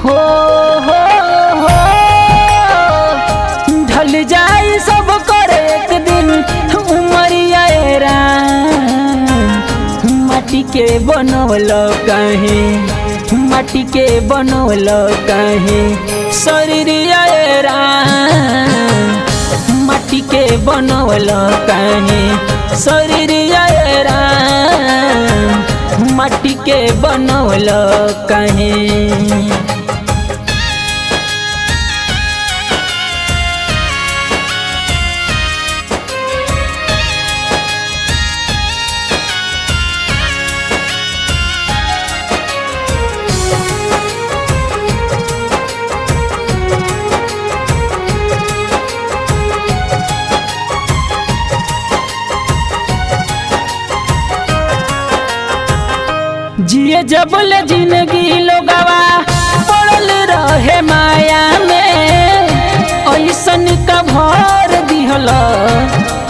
हो हो हो ढल जाई सब करे एक दिन उमरिया राम। माटी के बनवल काहे, माटी के बनवल काहे शरीरिया राम। माटी के बनवल काहे शरीरिया राम। माटी के बनवल काहे। जिए जबल जिंदगी लोगवा पड़ल रहे माया में। ऐसन का भर दिहल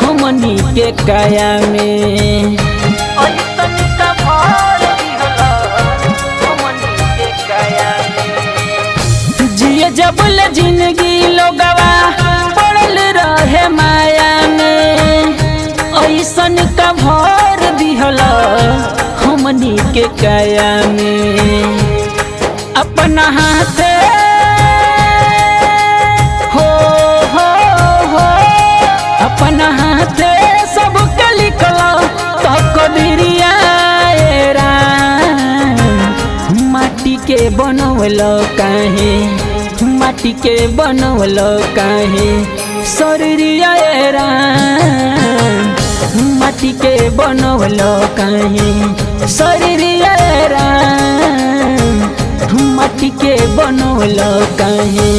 हमनी के काया में। ऐसन का भर दिहल हमनी के काया में। जिए जबल जिंदगी लोगवा पड़ल रहे माया में। ऐसन का भर दिहल हमनी के काया में। अपना हाथ हो हो हो अपना हाथ सब के लिखल तो कदरिया राम। माटी के बनवल काहे, माटी के बनवल काहे शरीरिया राम। माटी के बनवल काहे शरीरिया राम। माटी के बनवल काहे।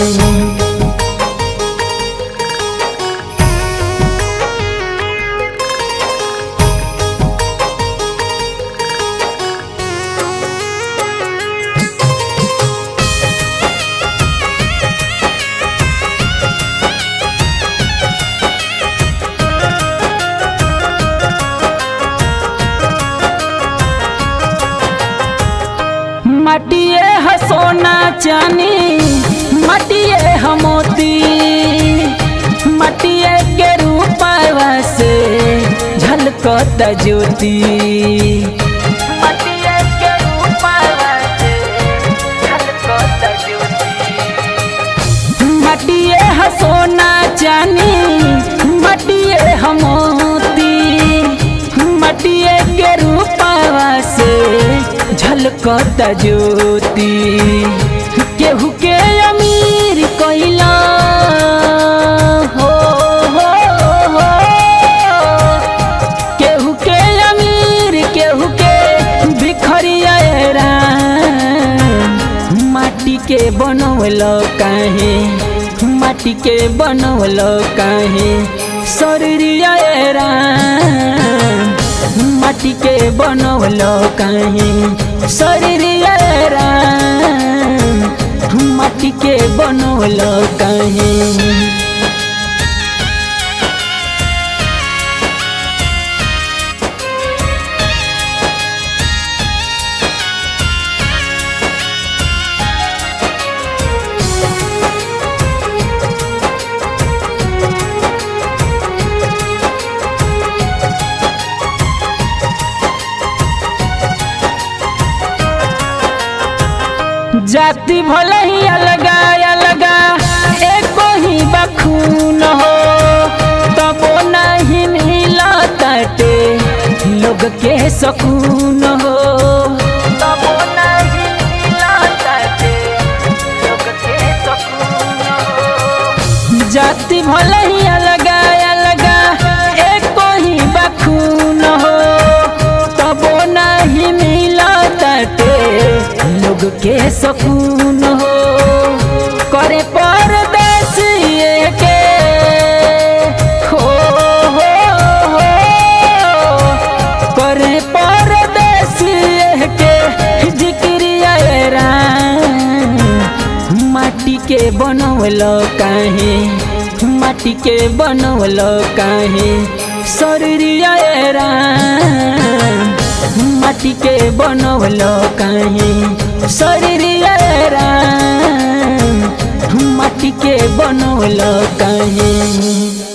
मटिए है सोना चानी, मटिए है मोती। मटिए के रूपवा से झलकत ज्योति। मटिए के रूपवा से झलकत ज्योति। मटिए है सोना चानी, मटिए है मोती। मटिए के रूपवा से झलकत ज्योति। केहू के अमीर कइला हो हो हो। केहू के अमीर केहू के भिखरिया राम। माटी के बनवल काहे, माटी के बनवल काहे शरीरिया राम। माटी के बनवल काहे शरीरिया राम। माटी के बनवल काहे। जाति भले ही अलगा अलगा एको ही बखून हो। तबो नहीं मिला ताटे लोग के सकून हो। तबो नहीं मिला ताटे लोग के सकून हो। जाति भले ही अलगा अलगा एको ही बखून हो। तबो नहीं मिला ताटे लोग के सकून हो। करे परदेसिए के हो हो हो। करे परदेसिए के जिक्रिया राम। माटी के बनवल काहे, माटी के बनवल काहे शरीरिया राम। माटी के बनवल काहे शरीरिया राम। के बनौल कहीं।